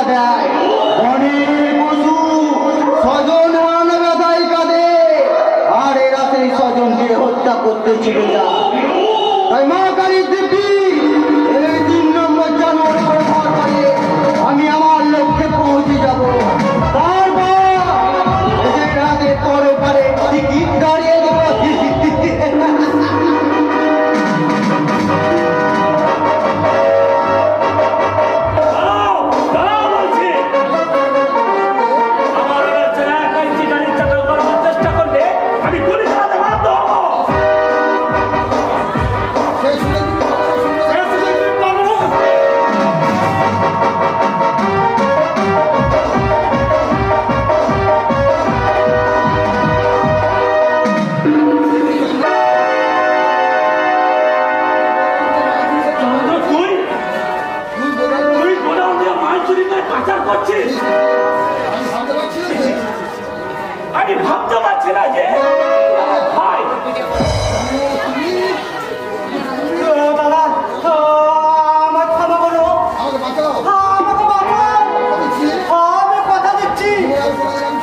পরীক্ষা দেয়। বনের পশু স্বজন মানবে দায় কাঁদে, আর এরা সেই স্বজনকে হত্যা করতে ছেড়ে যায়। তাই মা কালীর দিব্যি এই 3 নম্বর জানুয়ারি করে ভর করে আমি আমার লক্ষ্যে পৌঁছে যাব। তারপর এদের পরে পরে টিকিট দাঁড়িয়ে দেবো। আমি ভাবতে পারছি না যে ভাই দাদা আমার ক্ষমা করো, আমাকে বাঁচাও। আমি কথা দিচ্ছি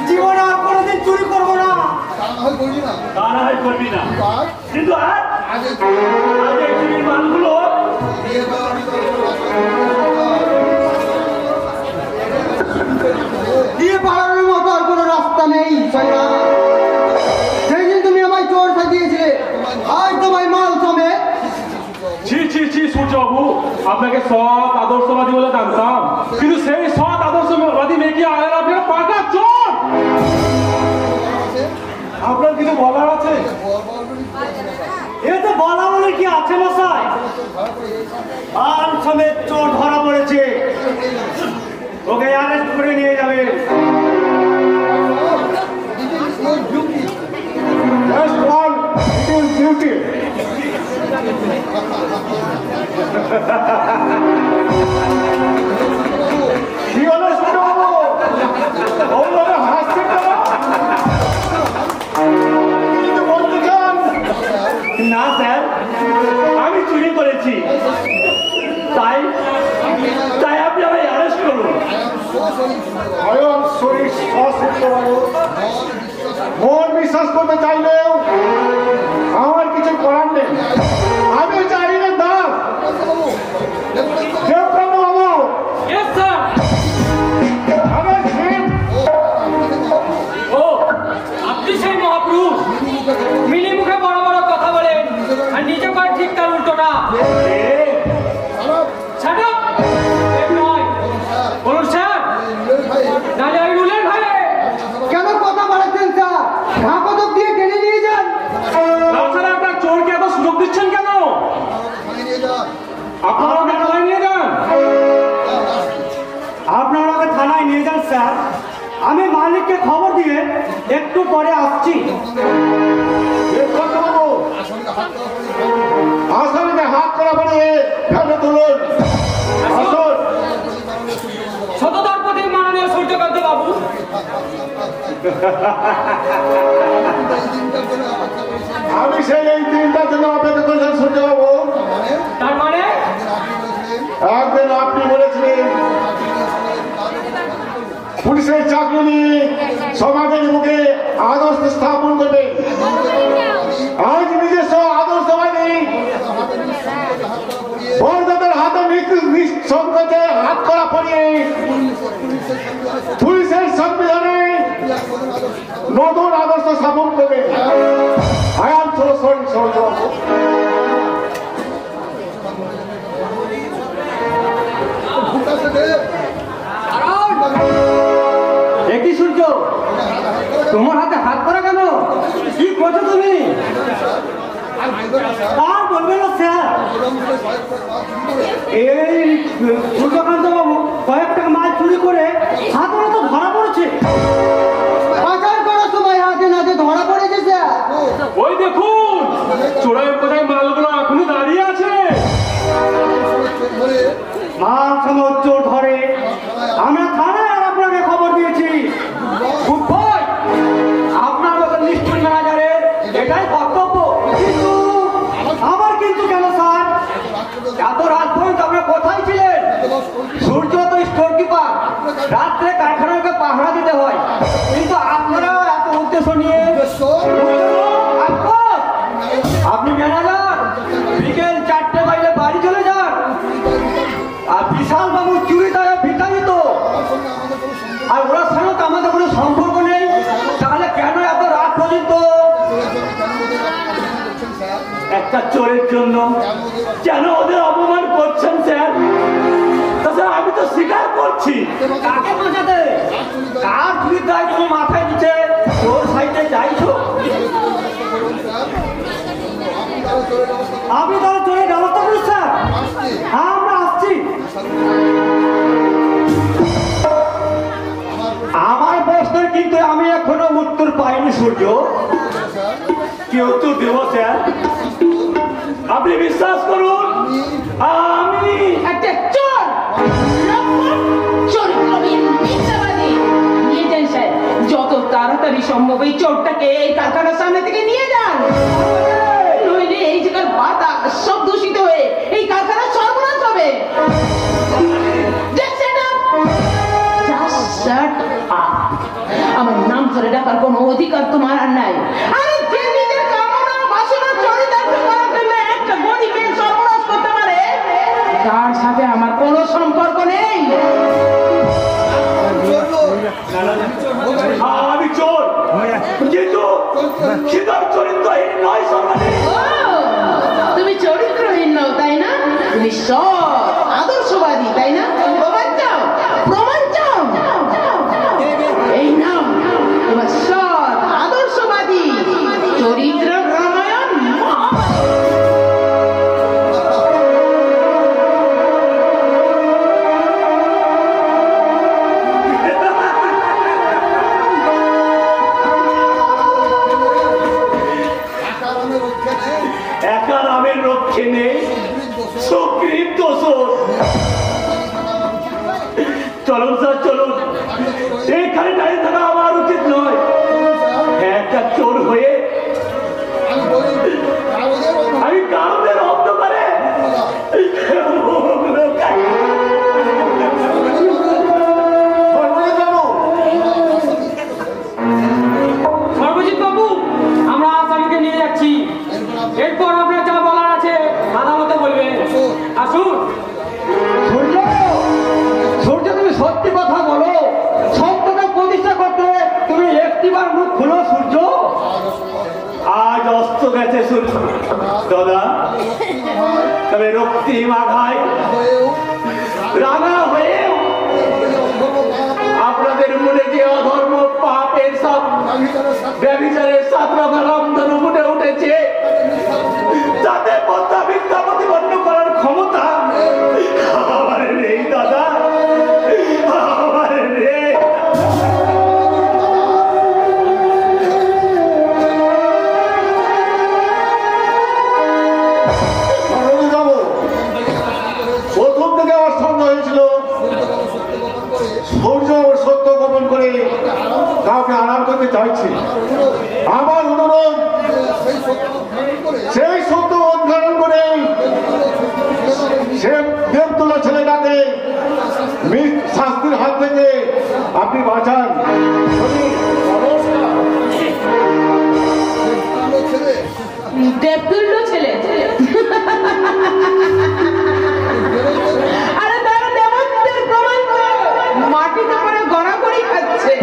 জীবনে আর কোনোদিন চুরি করবো না। তা না হয় করবি না, কিন্তু আজ এই চুরির মালগুলো দিয়ে পালানোর মতো আর কোনো রাস্তা নেই। সেই দিন তুমি আমায় চোর সাজিয়েছিলে, আজ তোমায় মাল সমেত। ছি ছি ছি সূর্যবাবু, আপনাকে সৎ আদর্শবাদী বলে জানতাম, কিন্তু সেই সৎ আদর্শবাদী মেয়েকে আয়ের আপনার পাকা চোর। আপনার কিছু বলার আছে? এতে বলা বলে কি আছে মশাই? মাল সমেত চোর ধরা পড়েছে, ওকে অ্যারেস্ট করে নিয়ে যাবে। কি হলো সূর্যবাবু, ওইভাবে হাসছেন কেন? কিছু বলতে চান? না স্যার, আমি চুরি করেছি, তাই আপনি আমায় অ্যারেস্ট করুন। মন বিশ্বাস করতে চাইলেও আমার কিছু করার নেই। আমি জানি না দাম দেবপ্রভু বাবু। ও আপনি সেই মহাপুরুষ, মিলি মুখে বড় বড় কথা বলেন আর নিজে করে ঠিক তার উল্টোটা। বলুন স্যার, নাহলে ওই রুলের ভাই কেন কথা বাড়াচ্ছেন স্যার? ঢাকদক দিয়ে টেনে নিয়ে যান। তাছাড়া একটা চোরকে এত সুযোগ দিচ্ছেন কেন? আপনারা ওকে থানায় নিয়ে যান। আপনারা ওকে থানায় নিয়ে যান স্যার, আমি মালিককে খবর দিয়ে একটু পরে আসছি। আসামিকে হাত করা পড়ে ফেলে তুলুন। আসুন। শতদর্পতি মাননীয় সূর্যকান্ত বাবু। আমি সেই এই 3টার জন্য অপেক্ষা করলাম সূর্যবাবু। তার মানে একদিন আপনি বলেছিলেন পুলিশের চাকরি নিয়ে সমাজের মুখে আদর্শ স্থাপন করবে। আজ নিজস্ব আদর্শবাদী বড়দের হাতে নিঃসংকোচে হাত করা পড়িয়ে পুলিশের সংবিধানে নতুন আদর্শ স্থাপন করবে। I am so sorry, সূর্যবাবু। একই সূর্য, তোমার হাতে হাত করা কেন? কি করছো তুমি? আর বলবেন না স্যার, এই সূর্যকান্ত বাবু কয়েকটা মাল চুরি করে হাতে তো ধরা পড়েছে। পাচার করার সময় হাতে নাতে ধরা পড়েছে স্যার। ওই দেখুন, চোরাই কোথায় মালগুলো এখনই দাঁড়িয়ে আছে। মাল সময় চোর ধরে আমরা থানায় আর আপনাকে খবর দিয়েছি। আপনার মতো নিষ্ঠুর ম্যানেজারের এটাই কর্তব্য। কিন্তু আমার কিন্তু কেন স্যার? এত রাত পর্যন্ত আপনার কোথায় ছিলেন? সূর্য তো স্টোর কিপার, রাত্রে কারখানাকে পাহারা দিতে হয়, কিন্তু আপনারা এত উদ্দেশ্য নিয়ে আপনি ম্যানেজার বিকেল 4টে বাজলে বাড়ি চলে যান, আর বিশাল বাবু চুরি তারা বিতাড়িত, আর ওনার সঙ্গে তো আমাদের কোনো সম্পর্ক নেই, তাহলে কেন এত রাত পর্যন্ত? একটা চোরের জন্য কেন ওদের অপমান করছেন স্যার? তাছাড়া আমি তো স্বীকার করছি। কাকে বাঁচাতে? কার চুরির দায় তুমি মাথায় নিচে চোর সাইডে চাইছো? আপনি তাহলে চোরের ব্যবস্থা করুন স্যার। হ্যাঁ, আমরা আসছি। আমার প্রশ্নের কিন্তু আমি এখনো উত্তর পাইনি সূর্য। কি উত্তর দেব স্যার? আপনি বিশ্বাস করুন, আমি একটা চোর, চরিত্রহীন, মিথ্যাবাদী। নিয়ে যান স্যার, যত তাড়াতাড়ি সম্ভব এই চোরটাকে এই কারখানার সামনে থেকে নিয়ে যান, নইলে এই জায়গার বাতাস সব দূষিত হয়ে এই কারখানা সর্বনাশ হবে। আমার নাম ধরে ডাকার কোনো অধিকার তোমার আর নাই। আরে যে নিজের কামনা বাসনা চরিতার্থ করার জন্য একটা গরিবের সর্বনাশ করতে পারে, তার সাথে আমার কোনো সম্পর্ক নেই। আমি চোর, কিন্তু চরিত্রহীন নয় সর্বাধিক। তুমি চরিত্রহীন নও, তাই না? তুমি সৎ আদর্শবাদী, তাই না? প্রমাণ চাও, প্রমাণ চাও। এই নাও তোমার সৎ আদর্শবাদী চরিত্র রামায়ণ একা নামের রক্ষে নেই, সুগ্রীব দোষর। চলুন স্যার, চলুন। এইখানে দাঁড়িয়ে থাকা আমার উচিত নয়। একটা চোর হয়ে আমি কারণের অন্ধকারে সর্বজিৎ বাবু, আমরা আসামিকে নিয়ে যাচ্ছি। এরপর আপনার যা বলার আছে আদালতে বলবেন। আসুন। সূর্য, সূর্য, তুমি সত্যি কথা বলো। সত্যকে প্রতিষ্ঠা করতে তুমি একটিবার মুখ খুলো সূর্য। আজ অস্ত গেছে সূর্য দাদা, তবে রক্তিম আঘায় রাঙা হয়ে আপনাদের মনে যে অধর্ম পাপের সব ব্যভিচারের সাতরঙা রামধনু ফুটে উঠেছে, তাতে পদ্মা মিথ্যা প্রতিপন্ন করার ক্ষমতা আমার নেই দাদা, আমার নেই। প্রথম থেকে আমার সন্দেহ হয়েছিল সূর্য সত্য গোপন করে কাউকে আড়াল করতে চাইছে। আমার অনুরোধ, সেই সত্য উদ্ঘাটন করে সে দেবতুল্য ছেলেটাকে শাস্তির হাত থেকে আপনি বাঁচান। দেবতুল্য ছেলে, আরে তারা দেবত্বের প্রমাণ মাটিতে করে গড়াগড়ি খাচ্ছে।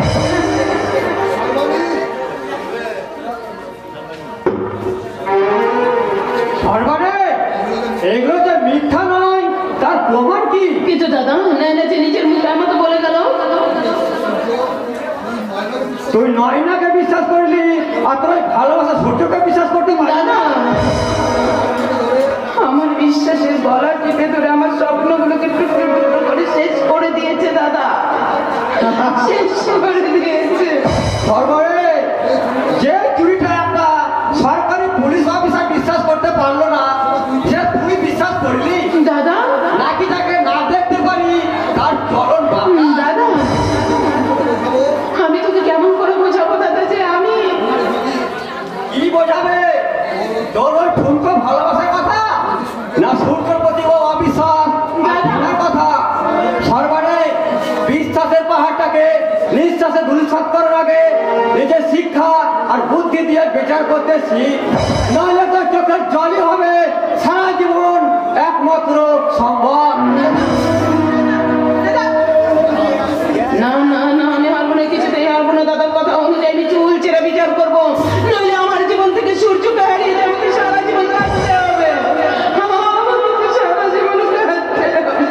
সর্বারে এগুলো যে মিথ্যা নয়, তার প্রমাণ কি? কিন্তু দাদা, নেয় যে নিজের মুখের মতো বলে গেল। তুই নয়নাকে বিশ্বাস করলি, আর তোর ভালোবাসা সূর্যকে বিশ্বাস করতে পারি? দাদা, আমার বিশ্বাসের গলা টিপে ধরে আমার স্বপ্নগুলোকে টুকরো টুকরো করে শেষ করে দিয়েছে দাদা, শেষ করে দিয়েছে। সর্বরে যে চুরিটা একটা সরকারি পুলিশ অফিসার বিশ্বাস করতে পারলো না, সে তুই বিশ্বাস করলি? দাদা, নাকি তাকে না দেখতে পারি তার চরণ দাদা, আমি তোকে কেমন করে বোঝাবো দাদা যে আমি? কি বোঝাবে? তোর ওই ঠুনকো ভালোবাসার কথা, না সূর্যের প্রতি ও অবিশ্বাস কথা? সর্বারে বিশ্বাসের পাহাড়টাকে নিঃশ্বাসে ধূলিসাৎ করার আগে নিজের শিক্ষা আর বুদ্ধি দিয়ে বিচার করতেছি, নাহলে তো চোখের জলই হবে সারা জীবন একমাত্র সম্ভব। না না না, আমি হারবো না, কিছুতেই হারবো না। দাদার কথা অনুযায়ী আমি চুল চেরা বিচার করবো, নইলে আমার জীবন থেকে সূর্যকে হারিয়ে যাবে। আমাকে সারা জীবন কাঁদতে হবে, আমাকে সারা জীবন কাঁদতে হবে,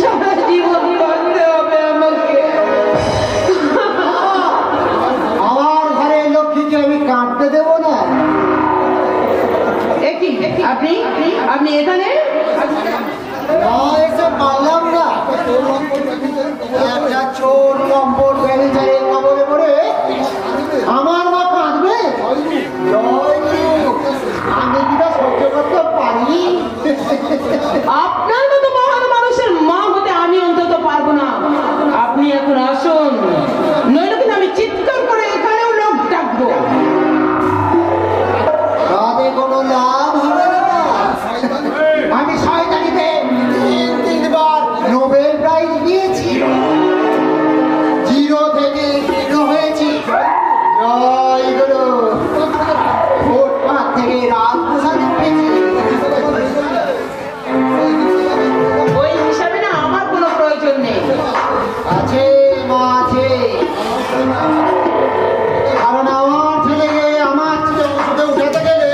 সারা জীবন কাঁদতে হবে আমাকে। আমার ঘরে লক্ষ্মীকে আমি কাঁদতে দেবো না। একই আপনি আপনি এখানে এসে পারলাম না, একটা চোর লম্পট ব্যবচারের কবলে পড়ে আমার মা কাঁদবে। আমি কিটা সহ্য করতে পারি? আপনার মতো মহান মানুষের মা হতে আমি অন্তত পারবো না। আপনি এখন আসুন, নইলে কিন্তু আমি চিৎকার করে এখানেও লোক ডাকবো। তাতে কোনো লাভ হবে না। আমি শয়তানিতে 3-3বার নোবেল প্রাইজ নিয়েছি, 0 থেকে হিরো হয়েছি। জয় গুরু। ফুটপাত থেকে রাজপ্রসাদ পেয়েছি। ওই হিসাবে না আমার কোনো প্রয়োজন নেই। আছে মা আছে, কারণ আমার ছেলেকে আমার ছেলে উঠাতে গেলে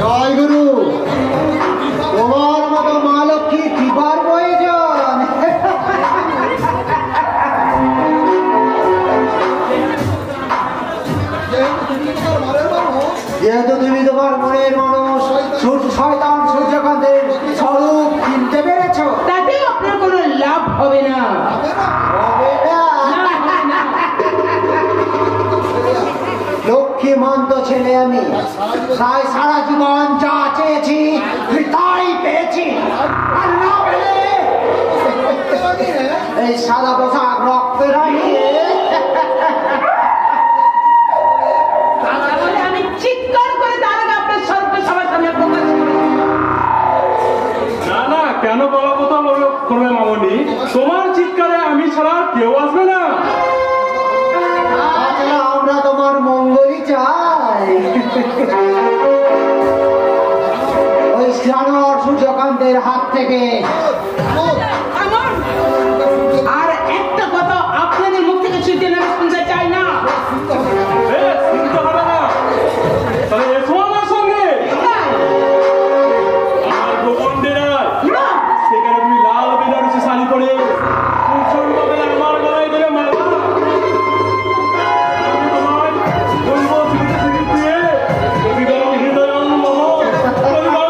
জয় গুরু তোমার মতো মা লক্ষ্মী কৃপার প্রয়োজন। যেহেতু তুমি তোমার মনের মানুষ শয়তান সূর্যকান্তের স্বরূপ কিনতে পেরেছো, তাতেও আপনার কোনো লাভ হবে না। হবে না। লক্ষ্মীমন্ত ছেলে আমি, তাই সারা জীবন যা চেয়েছি তাই পেয়েছি। আর না পেলে এই সাদা পোশাক রক্তে রাঙিয়ে তাহলে আমি চিৎকার করে তার আগে আপনার স্বরূপকে সবার সামনে প্রকাশ করি। না না, কেন বলা কথা করবে মামনি? তোমার চিৎকারে আমি ছাড়া আর কেউ আসবে না। তাছাড়া আমরা তোমার মঙ্গলই চাই। ওই জানোয়ার সূর্যকান্তের হাত থেকে আমার আর একটা কথা আপনাদের মুখ থেকে শুনতে না শুনতে চাই না। বেশ, শুনতে হবে না। তাহলে এসো আমার সঙ্গে। আমার গোপন্ডেরা না, সেখানে তুমি লাল বেনারসি শাড়ি পরে প্রচন্ড বেলা আমার গলায় দেবে মালা। আমি তোমায় বলবো স্মৃতি স্মৃতিতে কবিতার হৃদয়ং মম কবিতাং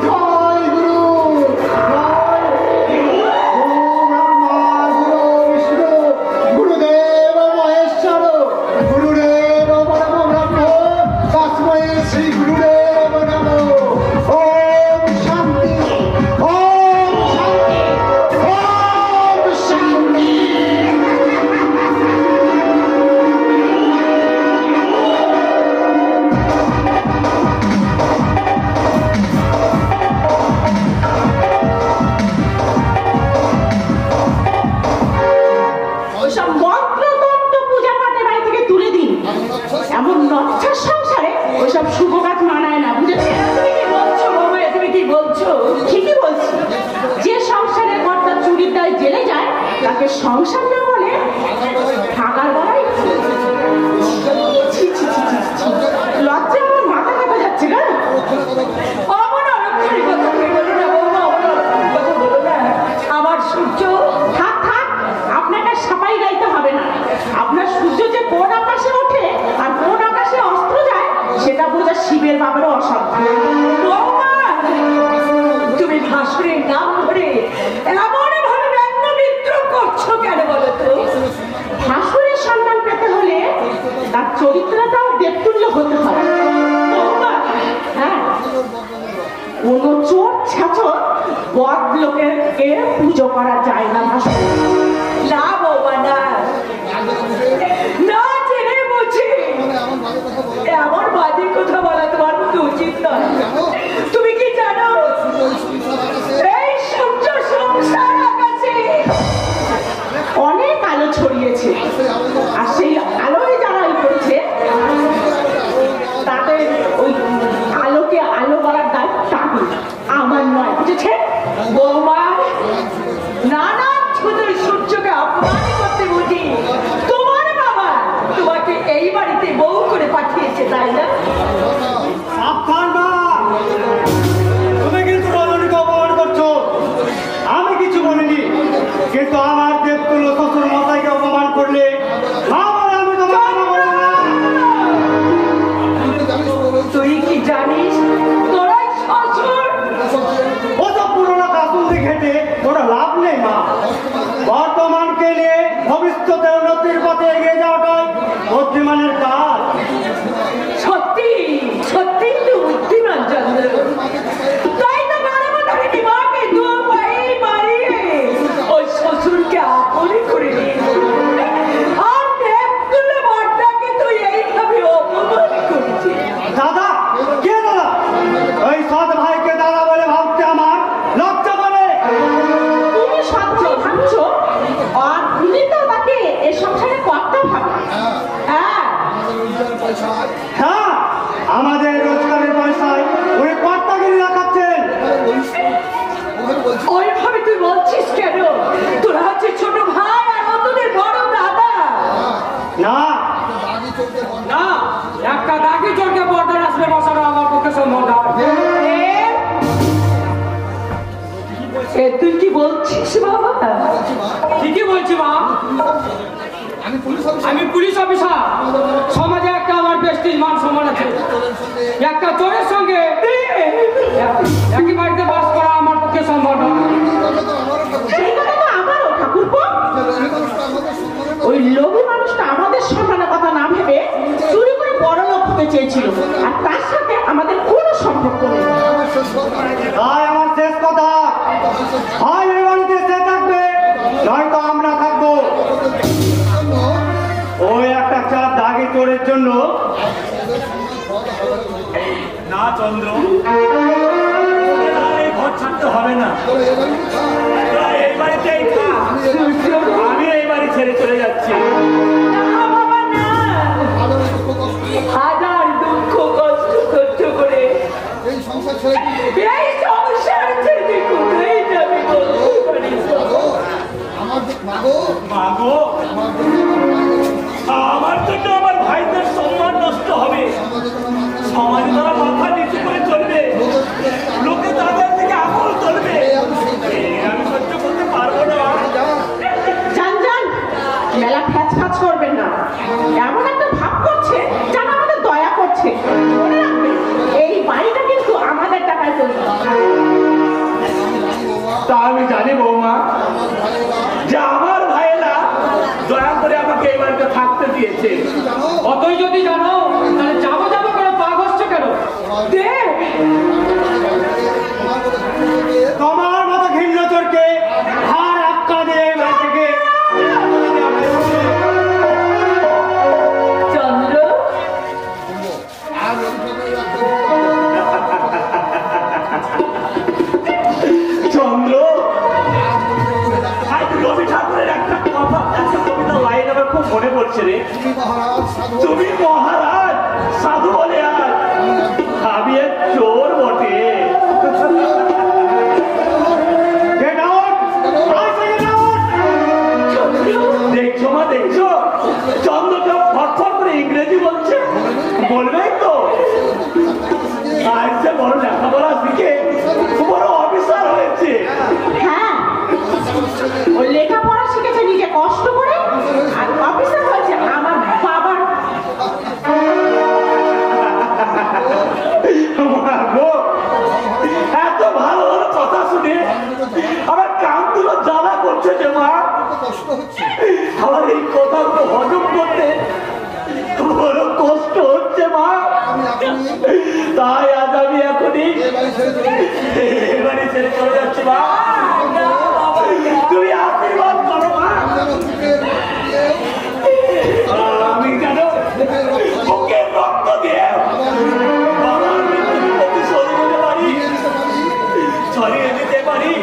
জয় গুরু, জয় ব্রহ্মা, গুরু বিষ্ণু, গুরুদেব মহেশ্বর, গুরুদেব পরম ব্রহ্ম, তস্মৈ শ্রী গুরুদেব নমঃ। ওম শান্তি, ওম শান্তি, ওম শান্তি। ওইসব মন্ত্রতন্ত্র পূজা পাঠের বাড়ি থেকে তুলে দিন। এমন নচ্ছার সংসারে ওইসব শুভ কাজ মানায় না, বুঝেছেন? তুমি কি বলছো বাবা? তুমি কি বলছো? ঠিকই বলছি। যে সংসারে কর্তা চুরির দায় জেলে যায় তাকে সংসার না বলে থাকার বলাই। লজ্জা আমার মাথা কাটা যাচ্ছে না। অমন অলক্ষণের কথা তুমি বলো না বৌমা, অমন অলক্ষণের কথা বলো না। আমার সূর্য থাক থাক, আপনাকে সাপাই গাইতে হবে না। আপনার সূর্য যে কোন আকাশে ওঠে আর কোন আকাশে অস্ত্র যায় সেটা বোঝা শিবের বাবারও অসাধ্য। বৌমা, তুমি ভাসুরের নাম ধরে এমন ভাবে ব্যঙ্গ বিদ্রোহ করছো কেন বলো তো? ভাসুরের সম্মান পেতে হলে তার চরিত্রটাও দেবতুল্য হতে হবে। বৌমা, হ্যাঁ, কোন চোর ছাচর বদ লোকেরকে পুজো করা যায় না ভাসুর। না বৌমা, না, না জেনে বুঝি এমন বাজে কথা বলা তোমার মতো উচিত নয়। উঠে বৌমা নানা ছুতোর সূর্যকে অপমান করতে বুঝি তোমার বাবা তোমাকে এই বাড়িতে বউ করে পাঠিয়েছে, তাই না? সাবধান মা, তুমি কিন্তু রজনীকে অপমান করছো। আমি কিছু বলিনি, কিন্তু আমার দেবতুল্য শ্বশুর মশাইকে অপমান করলে আমি তোমার তুই কি জানিস তোরাই শ্বশুর? ওসব পুরোনো কাকুন্দি খেটে কোনো লাভ নেই মা। বর্তমানকে নিয়ে ভবিষ্যতে উন্নতির পথে এগিয়ে যাওয়াটাই বুদ্ধিমানের কাজ। সত্যি সত্যি তো বুদ্ধিমান চন্দ্র, তাই তো বারবারি মাকে দু পায়ে মারিয়ে ওই শ্বশুরকে আপনি করে নিয়েছে, আর দেবতুল্য বড়টাকে তুই এইভাবে অপমান করেছিস। দাদা কে দাদা? ওই সৎ ভাইকে দাদা বলে ভাবতে আমার লজ্জা করে। তুমি সত্য ভাবছো আর তুমি তো তাকে এ সংসারে কর্তা ভাবে। হ্যাঁ হ্যাঁ, আমাদের রোজগারের পয়সায় উনি কর্তাগিরি দেখাচ্ছেন। ওইভাবে তুই বলছিস কেন? তোরা হচ্ছে ছোট ভাই আর ও তোদের বড় দাদা। না না, একটা দাগি চোরকে পর্দার আসলে বসানো আমার পক্ষে সম্ভব না। তুই কি বলছিস বাবা? ঠিকই বলছি মা, আমি পুলিশ অফিসার। সমাজে একটা আমার প্রেস্টিজ মান সম্মান আছে। একটা চোরের সঙ্গে একই বাড়িতে বাস করা আমার পক্ষে সম্ভব নয়। সেই কথা তো আমারও ঠাকুরপো। ওই লোভী মানুষটা আমাদের সম্মানের কথা না ভেবে চুরি করে বড় লোক হতে চেয়েছিল, আর তার সাথে আমাদের কোনো সম্পর্ক নেই। তাই আমার শেষ কথা, হয় এই বাড়িতে সে থাকবে নয়তো আমরা থাকবো। ওই একটা চার দাগি চোরের জন্য না চন্দ্র, ঘর ছাড়তে হবে না। এই বাড়িতেই আমি এই বাড়ি ছেড়ে চলে যাচ্ছি। না বাবা না, হাজার দুঃখ কষ্ট সহ্য করে এই সংসার ছেড়ে কোথায় যাবি বলতে পারিস? মাগো, আমার জন্য আমার ভাইদের সম্মান নষ্ট হবে। সমাজে তারা মাথা নিচু করে চলবে, লোকে তাদের থেকে আঙুল চলবে। আমি সহ্য করতে পারবো না। জান জান, মেলা ফ্যাচ ফ্যাচ করবেন না। এমন একটা ভাব করছে যেন আমাদের দয়া করছে। মনে রাখবেন, এই বাড়িটা কিন্তু আমাদের টাকায় চলছে। তা আমি জানি বৌমা যে আমার ভাইয়েরা দয়া করে আমাকে এই বাড়িতে থাকতে দিয়েছে। অতই যদি জানো তাহলে যাবো যাবো করে পা ঘষছো কেন? তোমার মতো ঘৃণ্য চোরকে হার আক্কা দিয়ে এই বাড়ি থেকে চন্দ্র, চন্দ্র, রবি ঠাকুরের একটা কথা, একটা কবিতা লাইন আমার খুব মনে পড়ছে রে। তুমি মহারাজ সাধু বলে আর আমি এক চোর বটে। দেখছো মা, দেখছো চন্দ্রটা ফটফট করে ইংরেজি বলছে। বলবেই তো আজকে বড় লেখাপড়া শিখে বড় অফিসার হয়েছে। হ্যাঁ, ওই লেখাপড়া শিখেছে নিজে কষ্ট করে, আর অফিসার হয়েছে আমার বাবার। এত ভালো ভালো কথা শুনে আমার কান দুটো জ্বালা করছে যে মা। আমার এই কথাগুলো হজম করতে বড় কষ্ট হচ্ছে মা। তাই আজ আমি এখনই এবারে ছেড়ে চলে যাচ্ছি মা। তুমি আশীর্বাদ করো মা। আমি যেন বুকের রক্ত দিয়ে বাবার মৃত্যুর প্রতিশোধ নিতে পারি, ছড়িয়ে দিতে পারি।